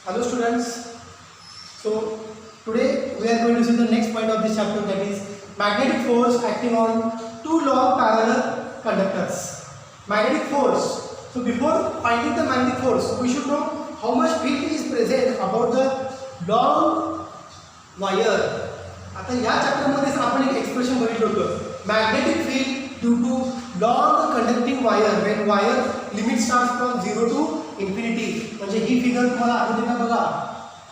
Hello students. So today we are going to see the next point of this chapter, that is magnetic force acting on two long parallel conductors. Magnetic force. So before finding the magnetic force, we should know how much field is present about the long wire. आता या chapter मध्ये आपण एक expression बघितलं होतं, magnetic field due to long conducting wire when wire limit starts from 0 to infinity. म्हणजे ही figure तुम्हाला आठवते का बघा,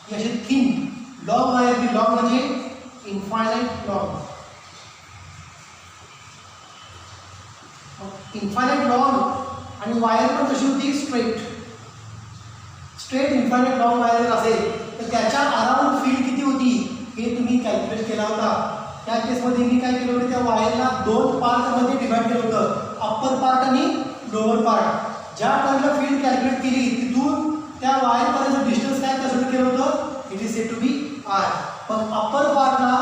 ही अशी थिन लॉन्ग वायर, ती लॉन्ग म्हणजे इन्फायनाइट लॉन्ग, इन्फायनाइट लॉन्ग आणि वायर पण कशी होती, स्ट्रेट इन्फायनाइट लॉन्ग वायर असेल तर त्याच्या अराउंड फील्ड किती होती हे तुम्ही कॅल्क्युलेट केला होता. त्या केसमध्ये मी काय केलं होतं, त्या वायरला दोन पार्टमध्ये डिवाइड केलं होतं, अप्पर पार्ट आणि लोअर पार्ट. ज्या पॉईंटला फील्ड कॅल्क्युलेट केली तिथून त्या वायर पर्यंत डिस्टन्स काय कॅल्क्युलेट केलं होतं, it is said to be R. पण अप्पर पार्टला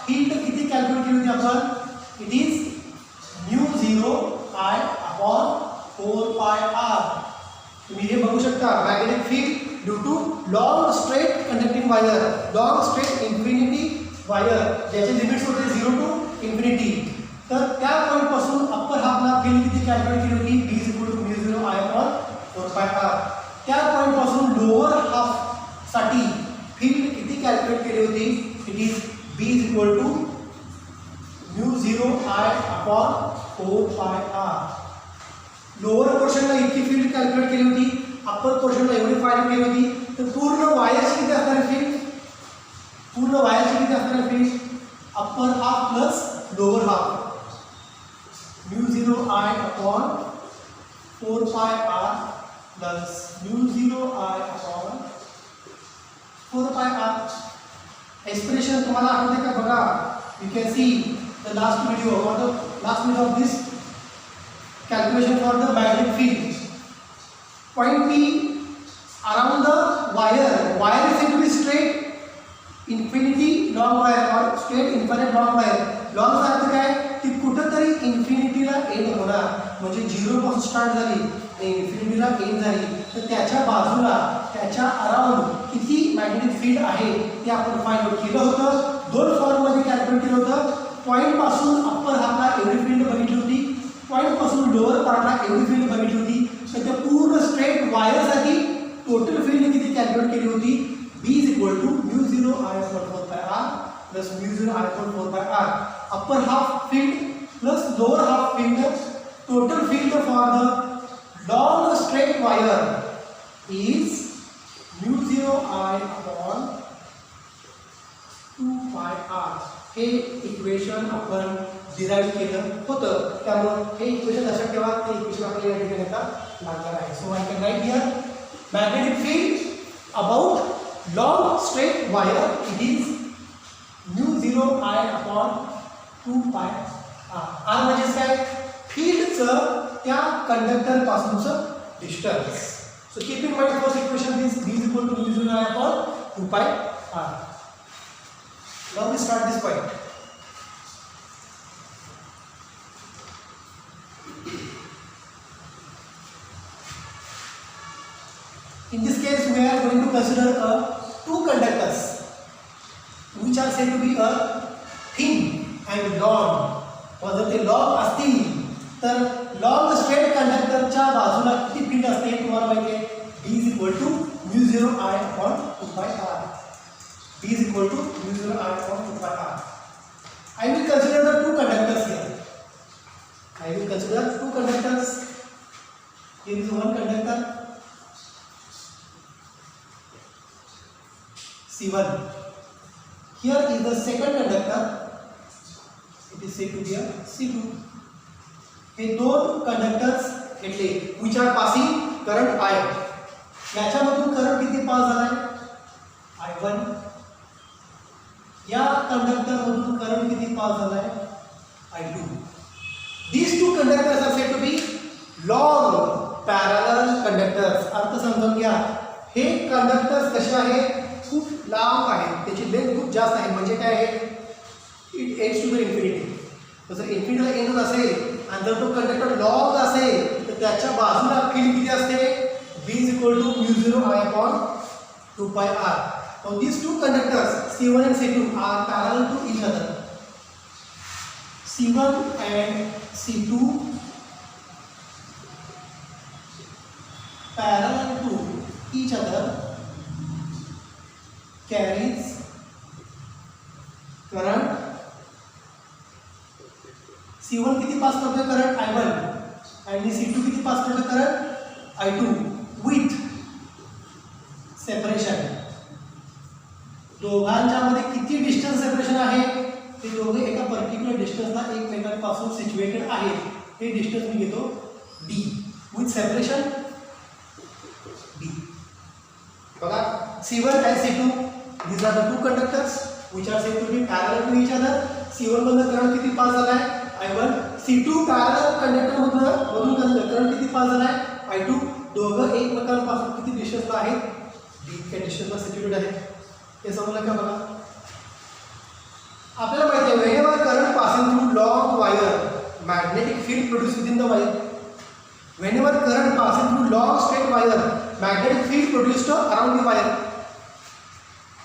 फील्ड किती कॅल्क्युलेट केली होती आपण, it is mu 0 I upon 4 pi r. तुम्ही हे बघू शकता, magnetic field due to long straight conducting wire, long straight infinity wire ज्याचे लिमिट्स होते 0 टू इन्फिनिटी. तर त्या पॉईंट पासून अप्पर हाफला फील्ड किती कॅल्क्युलेट केली होती, b is equal to mu 0 I upon 4 pi r. त्या पॉईंट पासून लोअर हाफ साठी फील्ड किती कॅल्क्युलेट केली होती, it is b is equal to mu 0 I upon 4 pi r. Lower पोर्शनला इतकी फील्ड कॅल्क्युलेट केली होती, अप्पर पोर्शनला एवढी फाइंड केली होती, तर पूर्ण वायरची किती असणार फील्ड, पूर्ण वायरची किती असणार field, upper half plus lower half, mu 0 I upon 4 pi r plus mu 0 I upon 4 pi r. Expression तुम्हाला आठवते का बघा, you can see the last video or the last video of this calculation for the magnetic field. Point P around the wire is said to be straight infinity long wire or straight infinite long wire. long चा अर्थ काय, ती कुठेतरी इन्फिनिटीला end होणार, म्हणजे 0 पासून start झाली आणि इन्फिनिटीला एंड झाली, तर त्याच्या बाजूला त्याच्या अराउंड किती मॅग्नेटिक फील्ड आहे ते आपण फाइंड आउट केलं होतं. दोन फॉर्म मध्ये कॅल्क्युलेट केलं होतं. पॉइंट पासून अप्पर हाफला एवढी फील्ड बघितली होती, पॉइंट पासून लोअर पार्टला एवढी फील्ड बघितली होती, तर त्या पूर्ण स्ट्रेट वायरसाठी टोटल फील्ड किती कॅल्क्युलेट केली होती, b is equal to mu 0 I upon 4 by r plus mu 0 I upon 4 by r. Upper half field plus lower half field, total field for the long straight wire is mu 0 I upon 2 pi r. हे equation आपण derive केलं होतं, त्यामुळे हे equation लक्षात ठेवा, ते equation आपल्याला या ठिकाणी आता लागणार आहे. So I can write here magnetic field about long straight wire it is mu 0 I upon 2 pi r. r म्हणजे काय, फील्डचं त्या कंडक्टर पासूनचं distance. So keep in mind first equation this b is equal to mu 0 I upon 2 pi r. Now we start this point. In this case, we are going to consider two conductors, which are said to be a thin and long. और जर ते long असतील तर long straight conductorच्या बाजूला किती field असते तुम्हाला माहिती आहे, b is equal to mu 0 I upon 2 pi r. b is equal to mu 0 I upon 2 pi r. I will consider the two conductors here. I will consider two conductors. Here is one conductor C1. Here is the second conductor. It is said to be a C2. हे दोन conductors घेतले which are passing current I. याच्यामधून current किती pass झालाय, I1. या conductor मधून current किती pass झालाय, I2. These two conductors are said to be long parallel conductors. अर्थ समजून घ्या, हे कंडक्टर्स कसे आहेत, खूप लांब आहे, त्याची लेंथ खूप जास्त आहे. म्हणजे काय आहे, it ends to the infinity. जर इन्फिनिटीला एंड असेल आणि जर तो कंडक्टर लॉन्ग असेल तर त्याच्या बाजूला फील्ड किती असते, b is equal to mu 0 I upon 2 pi r. Now these two conductors C1 and C2 are parallel to each other. C1 and C2 parallel to each other carries current. C1 किती pass करतोय current I1 आणि C2 किती pass करतोय current I2 with separation. दोघांच्या मध्ये किती distance separation आहे ते दोघे एका पर्टिक्युलर डिस्टन्सला एकमेकांपासून सिच्युएटेड आहेत. हे डिस्टन्स मी घेतो D विथ सेपरेशन D. बघा C1 and C2 these are the two conductors which are said to be parallel to each other. C1 मधून करंट किती पास झालाय I1. C2 पॅरलल कंडक्टर मधून current किती pass झालाय I2. दोघं एकमेकांपासून किती डिस्टन्सला आहेत D या डिस्टन्सला सिच्युएटेड आहेत. हे समजलं का बघा. आपल्याला माहिती आहे whenever current passing through long wire magnetic field produced within the wire. Whenever current passing through long straight wire magnetic field produced around the wire.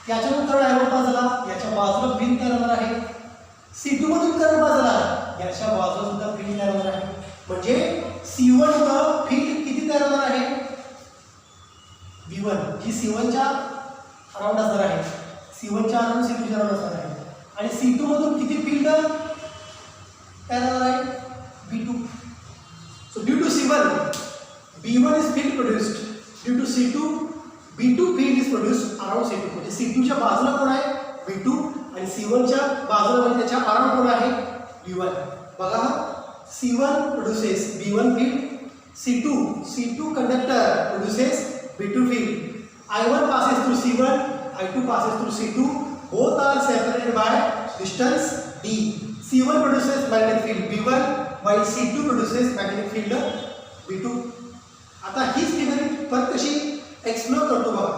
याच्यातून करंट I1 पास झाला याच्या बाजूला फील्ड तयार होणार आहे. C2 मधून करंट पास झाला याच्या बाजूला सुद्धा फील्ड तयार होणार आहे. म्हणजे C1 वर फील्ड किती तयार होणार आहे V1 जी C1 च्या अराउंड असणार आहे. C1 च्या अराउंड C2 च्या अराउंड असणार आहे. आणि C2 मधून किती फील्ड तयार होणार आहे V2. So due to C1 B1 is field produced. Due to C2 B2 field is produced around C2. म्हणजे C2 च्या बाजूला कोण आहे V2 आणि C1 च्या बाजूला म्हणजे त्याच्या अराउंड कोण आहे V1. बघा C1 produces B1 field. C2 conductor produces B2 field. I1 passes through C1, I2 passes through C2. Both are separated by distance D. C1 produces magnetic field B1 while C2 produces magnetic field B2. आता हीच figure परत कशी explore करतो बघा.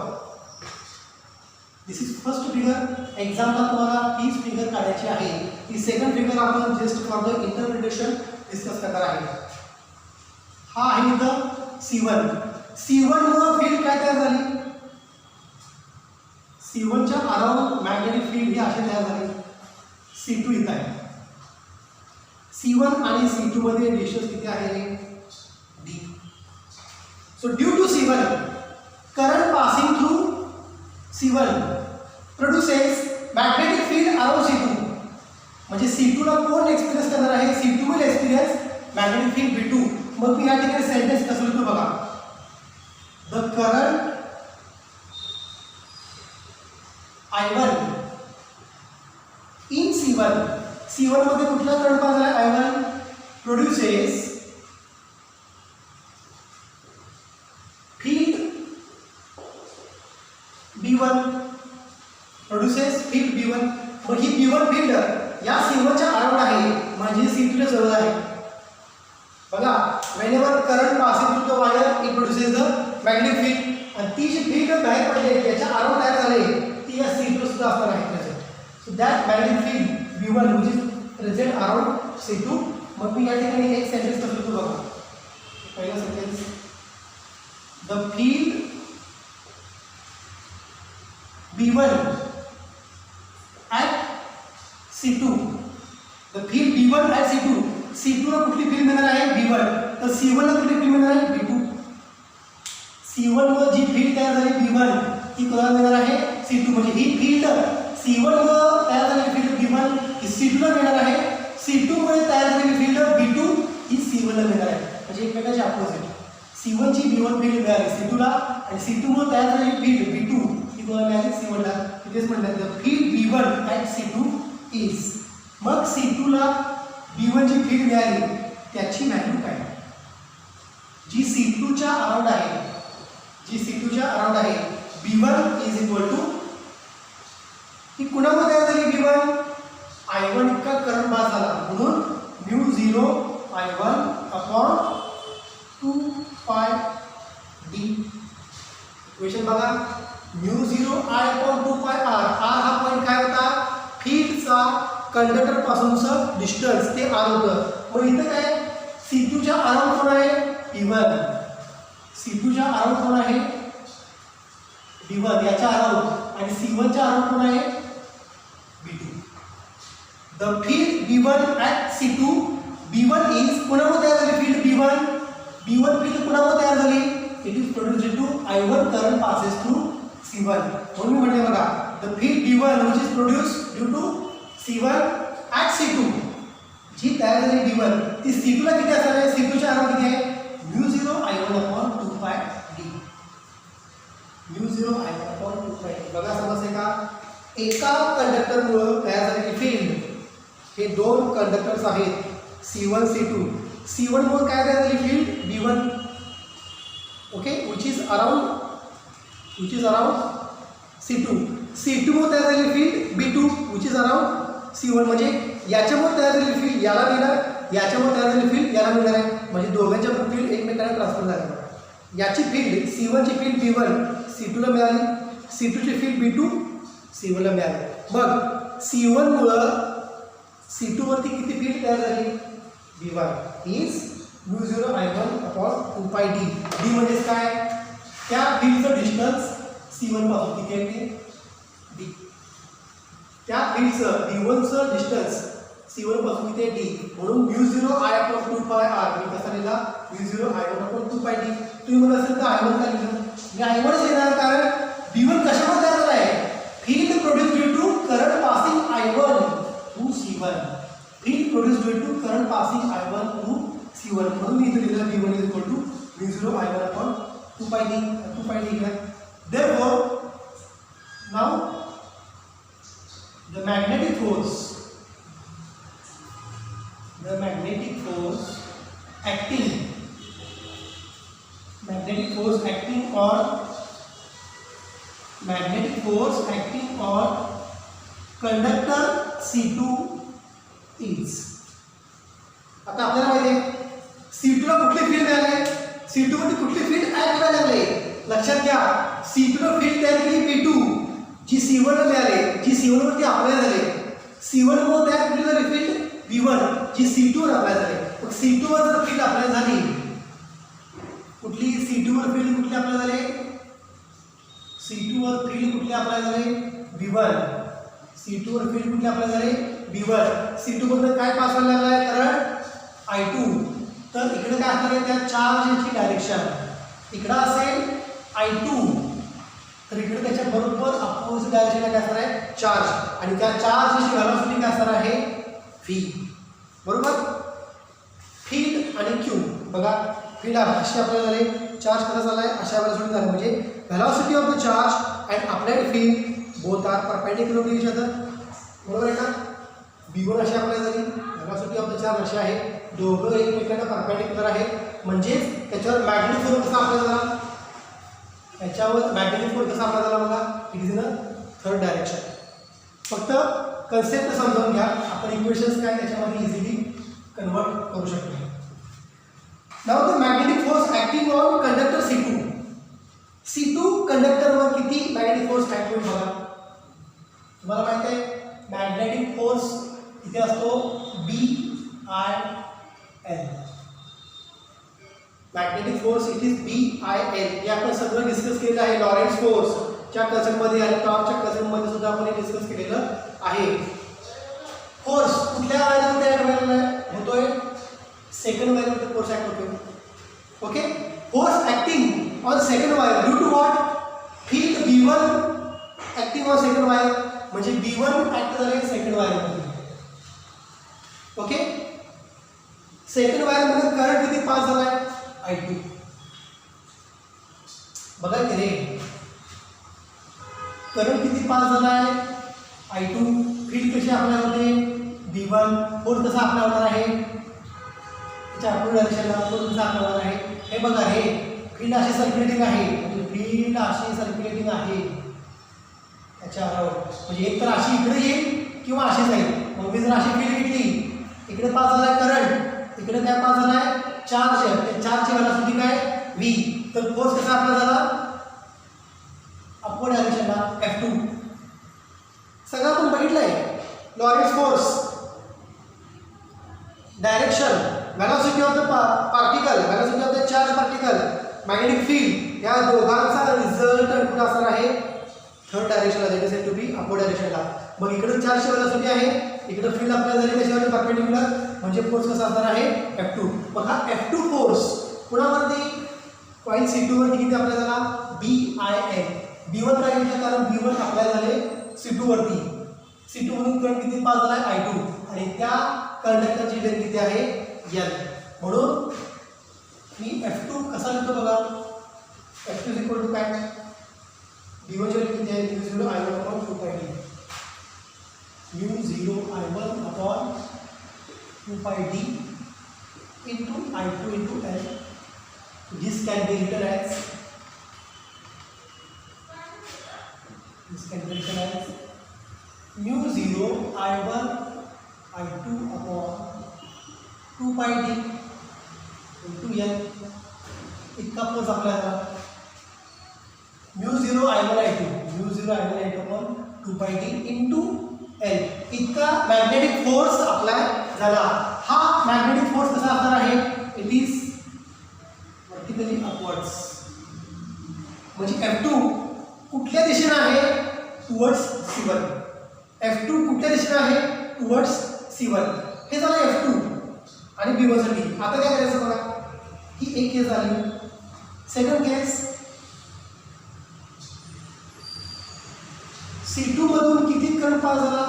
दिस is first figure. एक्झामला तुम्हाला हीच figure काढायची आहे. ही सेकंड फिगर आपण just for the interpretation discuss करणार आहे. हा आहे इथं C1. C1 वर फील्ड काय तयार झाली C1 च्या अराउंड मॅग्नेटिक फील्ड ही अशी तयार झाली. C2 इथं आहे. C1 आणि C2 मध्ये डिस्टन्स किती आहे D. So due to C1 current passing through C1 produces magnetic field around C2. म्हणजे C2 ला कोण एक्सपिरियन्स करणार आहे C2 will experience magnetic field B2. मग मी या ठिकाणी सेंटेन्स कसं लिहितो बघा. The current I1 in C1 मध्ये कुठला करंट पास झाला I1 produces field B1 produces field B1. मग ही B1 फील्ड या C1 च्या अराउंड आहे म्हणजे C2 च्या जवळ आहे. बघा whenever current passes through the wire it produces the magnetic field. आणि ती जी फील्ड बाहेर पडली याच्या अराउंड तयार झाले ती या C2 सुद्धा असणार आहे त्याच्यात. So that magnetic field B1 which is present around C2. मग मी या ठिकाणी एक सेंटेन्स कसं लिहितो बघा. पहिला sentence the field B1 at C2. The field B1 at C2. C2 ला कुठली फील्ड मिळणार आहे B1. तर C1 ला कुठली फील्ड मिळणार आहे B2. C1 वर जी फील्ड तयार झाली B1 ती कोणाला मिळणार आहे C2. म्हणजे ही फील्ड C1 वर तयार झालेली फील्ड B1 ही C2 ला मिळणार आहे. C2 मध्ये तयार झालेली फील्ड B2 ही C1 ला मिळणार आहे. म्हणजे एकमेकांचे अपोजिट. C1 ची B1 फील्ड मिळाली C2 ला आणि C2 मध्ये तयार झालेली फील्ड B2 ही कोणाला मिळाली C1 ला. तिथेच म्हणतात the field B1 at C2 is. मग C2 ला B1 ची फील्ड मिळाली त्याची व्हॅल्यू काय जी C2 च्या अराउंड आहे B1 इज इक्वल टू ही कुणामध्ये तयार झाली B1 I1 इतका करंट पास झाला म्हणून μ0 I1 upon 2 pi D. Equation बघा μ0 I अपॉन 2 pi R. हा पॉईंट काय होता फील्डचा कंडक्टर पासूनचं डिस्टन्स ते R होतं. मग इथं काय C2 च्या अराउंड कोण आहे B1. C2 च्या अराउंड कोण आहे B1 याच्या अराउंड आणि C1 च्या अराउंड कोण आहे B2. The field B1 at C2 B1 is कोणामुळे तयार झाली फील्ड B1 फील्ड कोणामुळे तयार झाली it is produced due to I1 current passes through C1. म्हणून मी म्हणले बघा the field B1 which is produced due to C1 at C2 जी तयार झाली B1 ती C2 ला किती असणार आहे C2 च्या अराउंड किती आहे μ0 I1 upon 2 pi d μ0 I1 upon 2 pi d. बघा समजते का एका कंडक्टरमुळे तयार झालेली फील्ड हे दोन कंडक्टर्स आहेत C1 C2 C1 मुळे काय तयार झाली field B1 okay which is around C2 मुळे तयार झालेली field B2 which is around C1 म्हणजे याच्यामुळे तयार झालेली फील्ड याला मिळणार याच्यामुळे तयार झालेली फील्ड याला मिळणार आहे म्हणजे दोघांच्या फील्ड एकमेकांना ट्रान्सफर झाली. याची फील्ड C1 ची फील्ड B1 C2 ला मिळाली C2 ची फील्ड B2 C1 ला मिळाली. मग C1 मुळे C2 वरती किती फील्ड तयार झाली B1 is μ0 I1 upon 2 pi d. d म्हणजे काय त्या फील्डचं डिस्टन्स C1 पासून किती आहे d. त्या फील्डचं B1चं डिस्टन्स C1 पासून किती आहे d म्हणून μ0 I upon 2 pi r मी कसा लिहिला μ0 I1 upon 2 pi d. तुम्ही म्हणत असेल तर I1 का लिहिलं मी I1 लिहिणार कारण B1 कशामुळे तयार झाला आहे field produced due to current passing I1 through C1 field produced due to current passing I1 through C1 म्हणून मी इथे लिहिलं B1 is equal to μ0 I1 upon 2 pi d. Therefore now the magnetic force acting on conductor C2 is आता आपल्याला माहिती आहे C2 ला कुठली field मिळाली C2 मध्ये कुठली फील्ड ऍक्ट करायला लागली लक्षात घ्या C2 ला फील्ड तयार केली B2 जी C1 ला मिळाली जी C1 वरती अप्लाय झाली C1 मुळे तयार केली झाली फील्ड B1 जी C2 वर अप्लाय झाली. मग C2 वर जर फील्ड अप्लाय झाली कुठली C2 वर फील्ड कुठली अप्लाय झाली C2 वर फील्ड कुठली अप्लाय झाली B1 C2 वर फील्ड कुठली अप्लाय झाली B1 C2 मधून काय पास व्हायला लागलाय करंट I2 तर इकडे काय असणार आहे त्या चार्जची डायरेक्शन इकडे असेल I2 तर इकडे त्याच्या बरोबर अपोजिट डायरेक्शनला काय असणार आहे चार्ज आणि त्या चार्जची व्हेलॉसिटी काय असणार आहे v बरोबर. फील्ड आणि q बघा फील्ड अशी अप्लाय झाले चार्ज कसा झालाय अशा व्हेलॉसिटी झाली म्हणजे velocity of the charge and applied field both are perpendicular to each other बरोबर आहे का. B1 अशी अप्लाय झाली व्हेलॉसिटी ऑफ द चार्ज अशी आहे दोघं एकमेकांना परपेंडिक्युलर आहे म्हणजे त्याच्यावर मॅग्नेटिक फोर्स कसा अप्लाय झाला याच्यावर मॅग्नेटिक फोर्स कसा अप्लाय झाला बघा it is in a third direction. फक्त कन्सेप्ट समजावून घ्या आपण इक्वेशन्स काय त्याच्यामध्ये इझिली कन्वर्ट करू शकतो. Now the magnetic force acting on conductor C2 कंडक्टरवर किती मॅग्नेटिक फोर्स ऍक्ट होईल बघा तुम्हाला माहिती आहे मॅग्नेटिक फोर्स इथे असतो BIL magnetic force it is BIL हे आपण सगळं डिस्कस केलेलं आहे लॉरेन्ट्झ फोर्सच्या कन्सेप्टमध्ये आणि टॉर्कच्या कन्सेप्टमध्ये सुद्धा आपण हे डिस्कस केलेलं आहे. फोर्स कुठल्या वायरमध्ये ऍक्ट होतोय सेकंड वायरमध्ये फोर्स ऍक्ट होतोय okay. Force acting on second wire due to what field B1 acting on second wire म्हणजे B1 ऍक्ट झाले सेकंड वायरमध्ये ओके. सेकंड वायरमध्ये करंट किती पास झालाय I2 बघा की रे करंट किती पास झालाय I2 फील्ड कशी अप्लाय होते B1 फोर्स कसा अप्लाय होणार आहे त्याच्या अपोजिट डायरेक्शनला फोर्स कसा अप्लाय होणार आहे हे बघा हे फील्ड अशी सर्क्युलेटिंग आहे म्हणजे फील्ड अशी सर्क्युलेटिंग आहे त्याच्या अराउंड म्हणजे एक तर अशी इकडे येईल किंवा अशी जाईल. मग मी जर अशी फील्ड घेतली इकडे पास झालाय करंट इकडे काय पास झालाय चार्ज त्या चार्जची व्हेलॉसिटी काय v तर फोर्स कसा अप्लाय झाला अपवर्ड डायरेक्शनला F2 सगळं आपण बघितलंय. Lorentz force direction velocity of the particle velocity of the charged particle magnetic field या दोघांचा रिझल्ट कुठे असणार आहे थर्ड डायरेक्शनला, that is said to be upward डायरेक्शनला. मग इकडे चार्जची वेलोसिटी आहे, इकडे फील्ड अप्लाय झाली त्याच्यावर परपेंडिक्युलर, म्हणजे फोर्स कसा असणार आहे F2. मग हा F2 फोर्स कुणावरती कॉइल C2 वरती किती अप्लाय झाला BIL. B1 काय घेतलं कारण B1 अप्लाय झाले C2 वरती, C2 मधून करंट किती पास झाला I2 आणि त्या कंडक्टरची लेंथ किती आहे L. म्हणून मी F2 कसा लिहितो बघा, F2 इज इक्वल टू काय B1 ची व्हॅल्यू किती आहे μ0 I1 upon 2πd, μ0 I1 upon 2πd into I2 into L. This can be written as μ0 I1 I2 upon 2πd into L. इतका फोर्स आपल्याला μ0 I1 I2 upon 2πd into L इतका magnetic force apply झाला. हा magnetic force कसा असणार आहे, it is vertically upwards. म्हणजे F2 कुठल्या दिशेने आहे टुवर्ड्स C1, F2 कुठल्या दिशेने आहे टुवर्ड्स C1. हे झालं F2 आणि B1 साठी. आता काय करायचं बघा, ही एक केस झाली. सेकंड केस, C2 मधून किती करंट पास झाला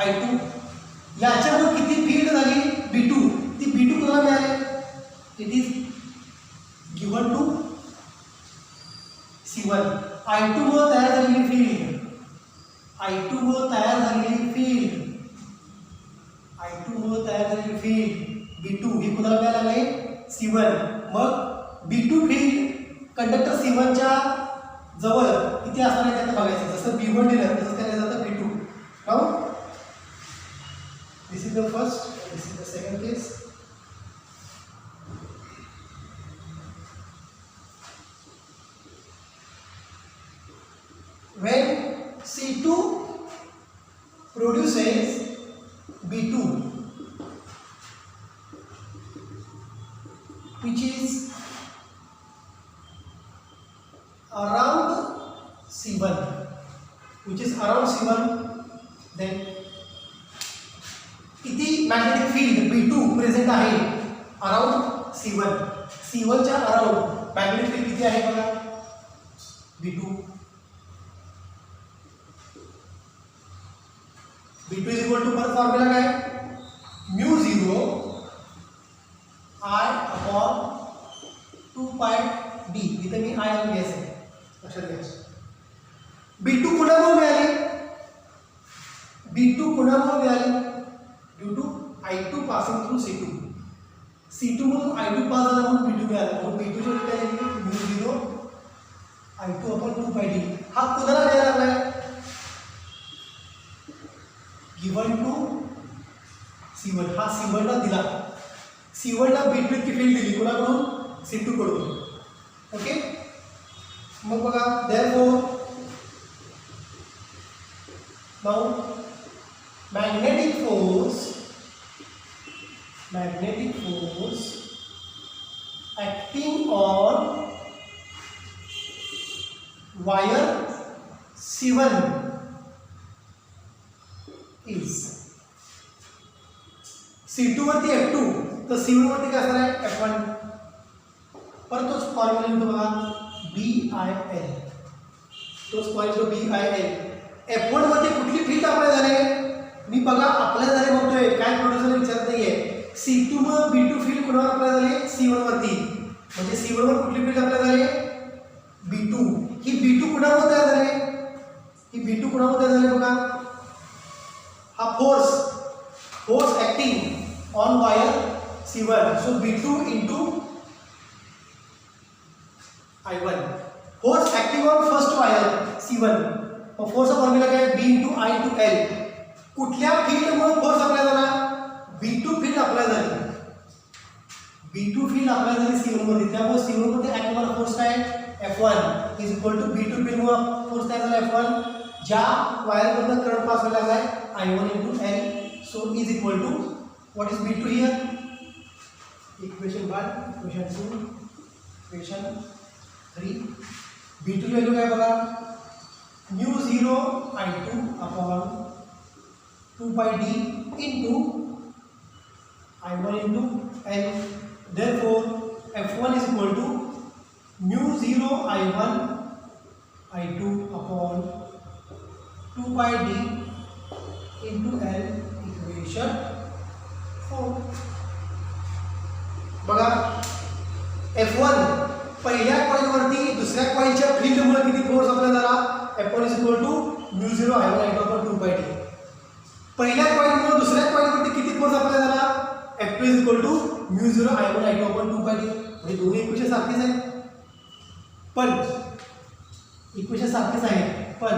I2, याच्यावर किती फील्ड झाली B2, ती B2 कोणाला मिळाली, it is given to C1. I2 मुळे तयार झालेली फील्ड, I2 मुळे तयार झालेली फील्ड B2 ही कोणाला मिळायला लागले C1. मग B2 फील्ड कंडक्टर C1 च्या जवळ किती असणार आहे त्याला बघायचं. जसं B1 दिलं तसंच त्याला जातं B2. Now this is the first, this is the second case. When C2 produces B2 which is around C1, then किती मॅग्नेटिक फील्ड B2 प्रेझेंट आहे अराउंड C1 च्या अराउंड मॅग्नेटिक फील्ड किती आहे बघा B2 is equal to per formula काय μ0 I upon 2πd. इथे मी I आणि घ्यायचं लक्षात घ्यायचं. B2 कुणामुळे मिळाली due to I2 passing through C2 मधून I2 पास झाला म्हणून B2 मिळाला. म्हणून B2 ची व्हॅल्यू काय झाली μ0 I2 upon 2πd. हा कुणाला द्यायला लागलाय गिवन टू C1. हा C1 ला दिला, C1 ला B2 ची फील्ड दिली कोणाकडून C2 कडून. ओके, मग बघा therefore now magnetic force acting on wire C1 is C2 वरती F2 तर C1 वरती काय असणार आहे F1. परत तोच फॉर्म्युला लिहितो बघा BIL, तोच फॉर्म्युला BIL. F1 मध्ये कुठली फील्ड अप्लाय झाले मी बघा अप्लाय झाले म्हणतोय, काय प्रोड्युसर विचारत नाहीये. C2 मध्ये B2 फील्ड कोणावर अप्लाय झाले C1 वरती, म्हणजे C1 वर कुठली फील्ड अप्लाय झाली B2. ही B2 कुणावर तयार झाले बघा, हा force acting on wire C1. So B2 into I1. Force acting on first wire C1. मग फोर्सचा फॉर्म्युला काय B into I into L. कुठल्या फील्डमुळे फोर्स अप्लाय झाला B2 फील्ड अप्लाय झाली C1 मध्ये. त्यामुळे C1 मध्ये ऍक्ट होणारा फोर्स काय F1 is equal to B2 फील्डमुळे फोर्स तयार झाला F1. ज्या वायरमधून करंट पास व्हायला लागलाय I1 into L. So is equal to what is B2 here? Equation 1, equation 2, equation 3. B2 value काय बघा, μ0 I2 अपॉन 2 पाय d into I1 into L. Therefore F1 is equal to μ0 I1 I2 upon 2 by d into L. Equation 4. बघा F1 पहिल्या कॉइलवरती दुसऱ्या कॉइलच्या फील्डमुळे किती force apply झाला, F1 is equal to μ0 I1 I2 upon 2 by d. पहिल्या कॉइलमुळे दुसऱ्या कॉइलवरती किती फोर्स अप्लाय झाला, F2 is equal to μ0 I1 I2 upon 2 by d. म्हणजे दोन्ही इक्वेशन सारखीच आहेत, पण इक्वेशन सारखीच आहे, पण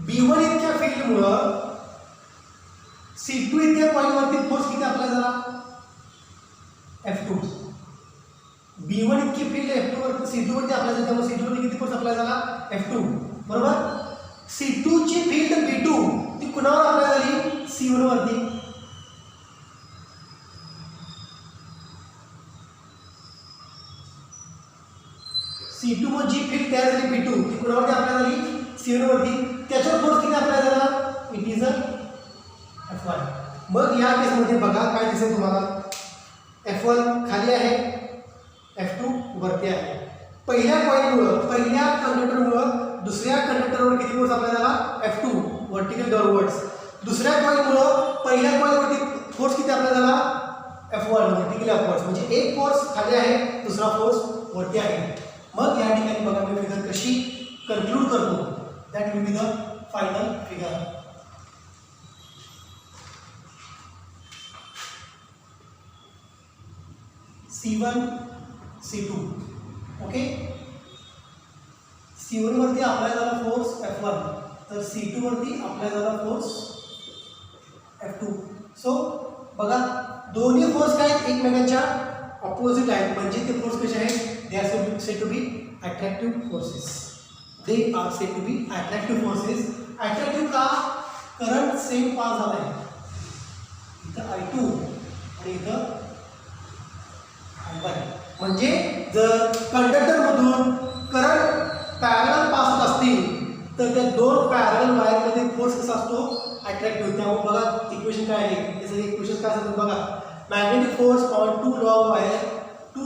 B1 इतक्या फील्डमुळं C2 इतक्या कॉइलवरती फोर्स किती अप्लाय झाला, F2. B1 इतकी फील्ड F2 वरती C2 वरती अप्लाय झाली, त्यामुळे C2 वरती किती फोर्स अप्लाय झाला, F2. बरोबर. C2 ची फील्ड B2 ती कुणावर अप्लाय झाली, C1 वरती. C2 मध्ये जी फील्ड तयार झाली B2 ती कुणावरती अप्लाय झाली, C1 वरती. त्याच्यावर फोर्स किती अप्लाय झाला, इट इज F1. मग या केसमध्ये बघा काय दिसेल तुम्हाला, F1 खाली आहे, F2 वरती आहे. पहिल्या कॉइलमुळं पहिल्या कंडक्टरमुळं दुसऱ्या कंडक्टरवर किती फोर्स अप्लाय झाला, F2 व्हर्टिकल डाऊनवर्ड्स. दुसऱ्या कॉइलमुळं पहिल्या कॉइलवरती फोर्स किती अप्लाय झाला, F1 व्हर्टिकल अपवर्ड्स. म्हणजे एक फोर्स खाली आहे, दुसरा फोर्स वरती आहे. मग या ठिकाणी बघा मी फिगर कशी कन्क्लूड करतो, that will be the final figure. C1 C2 okay. C1 वरती अप्लाय झाला फोर्स F1, तर C2 वरती अप्लाय झाला फोर्स F2. सो बघा दोन्ही फोर्स काय एकमेकांच्या ऑपोजिट आहेत, म्हणजे ते फोर्स कसे आहेत, they are said to be attractive forces. They are said to be attractive forces. Attractive का, करंट सेम पास झाला आहे, इथं I2 आणि इथं I1. म्हणजे जर कंडक्टर मधून करंट पॅरलल पास होत असतील तर त्या दोन पॅरलल वायरमध्ये फोर्स कसा असतो, अट्रॅक्टिव्ह. त्यामुळे बघा इक्वेशन काय आहे, हे सगळे इक्वेशन काय असतात बघा. Magnetic force on two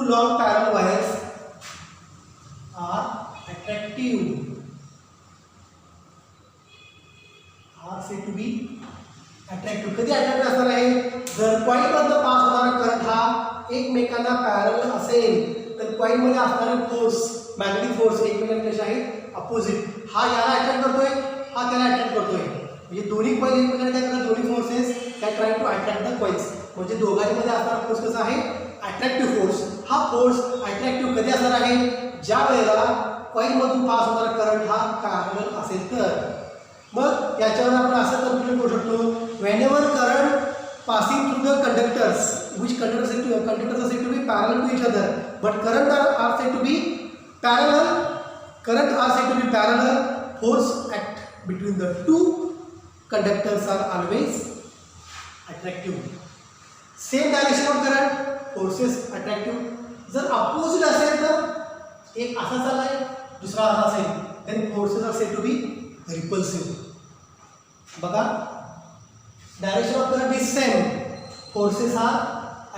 long parallel wires are attractive, are said to be attractive. कधी अट्रॅक्टिव्ह असणार आहे, जर कॉइलमधनं पास होणारा करंट हा एकमेकांना पॅरलल असेल तर कॉइलमध्ये असणारे फोर्स मॅग्नेटिक फोर्स एकमेकांना कसे आहेत, अपोजिट. हा याला अट्रॅक्ट करतोय, हा त्याला अट्रॅक्ट करतोय. म्हणजे दोन्ही कॉइल एकमेकांना काय करतात, दोन्ही फोर्सेस काय try to attract the coils. म्हणजे दोघांमध्ये असणारा फोर्स कसा आहे, अट्रॅक्टिव्ह फोर्स. हा फोर्स अट्रॅक्टिव्ह कधी असणार आहे, ज्या वेळेला कॉइलमधून पास होणारा करंट हा पॅरलल असेल तर. मग याच्यावर आपण असं कन्क्लूड करू शकतो, whenever current passing through the conductors, which conductors are said to be parallel to each other, but current are said to be parallel. Current are said to be parallel. Force act between the two conductors are always attractive. Same direction of current, forces attractive. जर opposite असेल तर एक असा चाललाय दुसरा असा असेल, then forces are said to be repulsive. बघा direction of current is same, forces are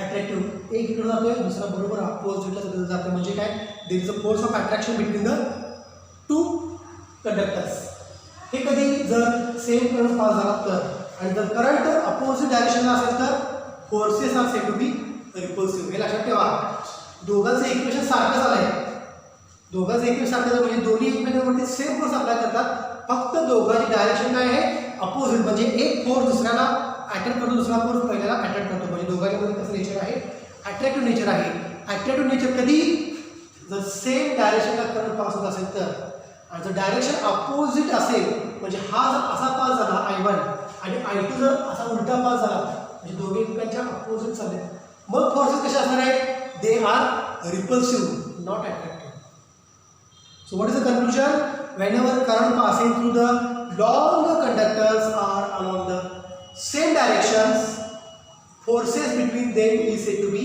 attractive. एक इकडे जातोय दुसरा बरोबर अपोजिटला जातोय. म्हणजे काय, there is a force of attraction between the two conductors. हे कधी जर सेम करंट पास झाला तर, आणि जर करंट अपोजिट डायरेक्शनला असेल तर forces R sed to B repulsive. हे लक्षात ठेवा. दोघांचं इक्वेशन सारखं झालंय, दोघांचं इक्वेशन सारखं झालं म्हणजे दोन्ही एकमेकांवरती सेम फोर्स अप्लाय करतात, फक्त दोघांची डायरेक्शन काय आहे, अपोजिट. म्हणजे एक फोर्स दुसऱ्याला अट्रॅक्ट करतो, दुसरा फोर्स पहिल्याला अट्रॅक्ट करतो. म्हणजे दोघांमध्ये कसं नेचर आहे, अट्रॅक्टिव्ह नेचर आहे. अट्रॅक्टिव्ह नेचर कधी, जर सेम डायरेक्शनला करंट पास होत असेल तर. आणि जर डायरेक्शन अपोजिट असेल, म्हणजे हा जर असा पास झाला I1 आणि I2 जर असा उलटा पास झाला, म्हणजे दोघे एकमेकांच्या अपोजिट चालले, मग फोर्सेस कसे असणार आहेत, they are repulsive, not attractive. So what is the conclusion, whenever current passing through the long conductors are along the same directions, forces between them is said to be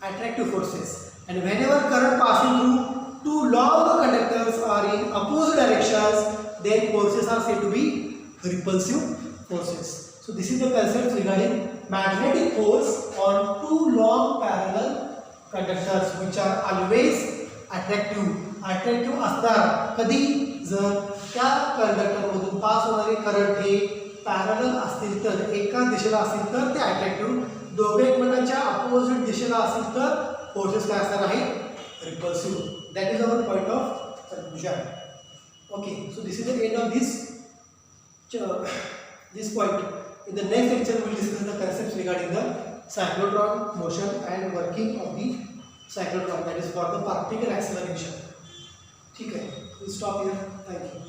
attractive forces, and whenever current passing through two long conductors are in opposite directions, then forces are said to be repulsive forces. So this is the concept regarding magnetic force on two long parallel conductors which are always attractive. Attractive असतात कधी जर त्या कंडक्टरमधून pass होणारे current हे parallel असतील तर, एका दिशेला असतील तर ते अट्रॅक्टिव्ह, दोघे एकमेकांच्या अपोजिट दिशेला असतील तर फोर्सेस काय असणार आहे, repulsive. That is our point of conclusion. Okay, so this is the end of this point. In the next lecture we will discuss the concepts regarding the cyclotron motion and working of the cyclotron, that is for the particle acceleration. ठीक है, we'll stop here. Thank you.